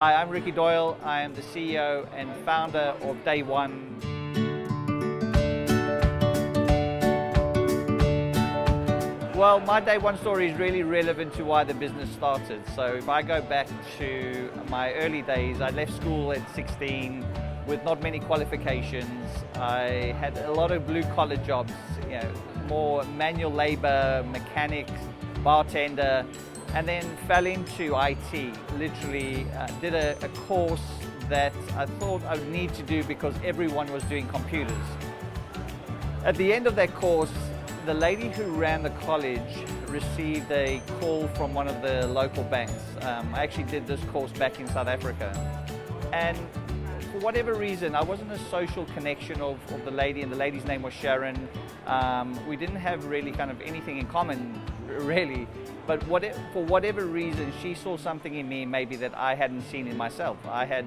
Hi, I'm Ricky Doyle. I am the CEO and founder of Day One. Well, my Day One story is really relevant to why the business started. So if I go back to my early days, I left school at 16 with not many qualifications. I had a lot of blue-collar jobs, more manual labor, mechanics, bartender, and then fell into IT. Literally did a course that I thought I would need to do because everyone was doing computers. At the end of that course, the lady who ran the college received a call from one of the local banks. I actually did this course back in South Africa. And for whatever reason, I wasn't a social connection of the lady, and the lady's name was Sharon. We didn't have really kind of anything in common, really. But for whatever reason, she saw something in me maybe that I hadn't seen in myself. I had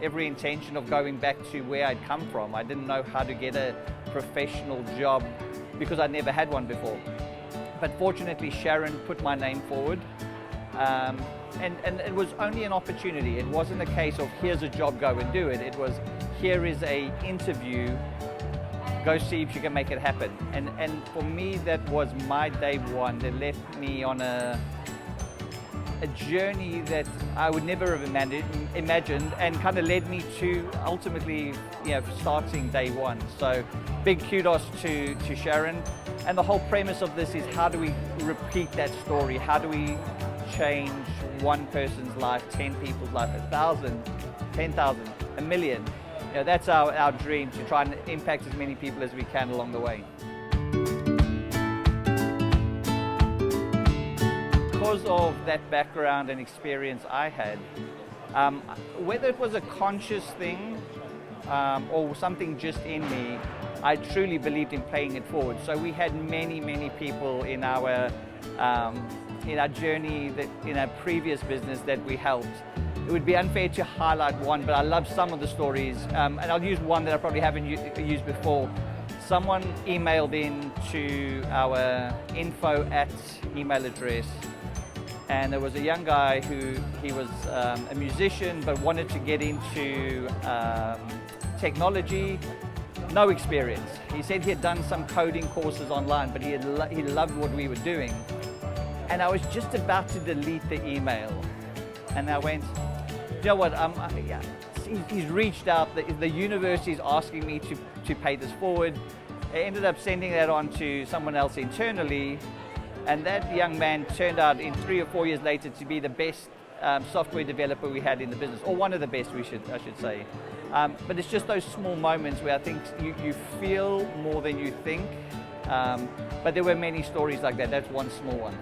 every intention of going back to where I'd come from. I didn't know how to get a professional job because I'd never had one before. But fortunately, Sharon put my name forward. And it was only an opportunity. It wasn't a case of here's a job, go and do it. It was here is a interview, go see if you can make it happen. And for me, that was my day one. That left me on a journey that I would never have imagined, and kind of led me to ultimately starting day one. So big kudos to Sharon. And the whole premise of this is, how do we repeat that story? How do we change one person's life, 10 people's life, 1,000, 10,000, a million? That's our dream, to try and impact as many people as we can along the way. Because of that background and experience I had, whether it was a conscious thing or something just in me, I truly believed in paying it forward. So we had many people in our journey, that in our previous business that we helped. It would be unfair to highlight one, but I love some of the stories, and I'll use one that I probably haven't used before. Someone emailed in to our info@ email address, and there was a young guy he was a musician but wanted to get into technology, no experience. He said he had done some coding courses online, but he loved what we were doing. And I was just about to delete the email, and I went, you know what, he's reached out, the university is asking me to pay this forward. I ended up sending that on to someone else internally, and that young man turned out in 3 or 4 years later to be the best software developer we had in the business, or one of the best, I should say. But it's just those small moments where I think you feel more than you think. But there were many stories like that. That's one small one.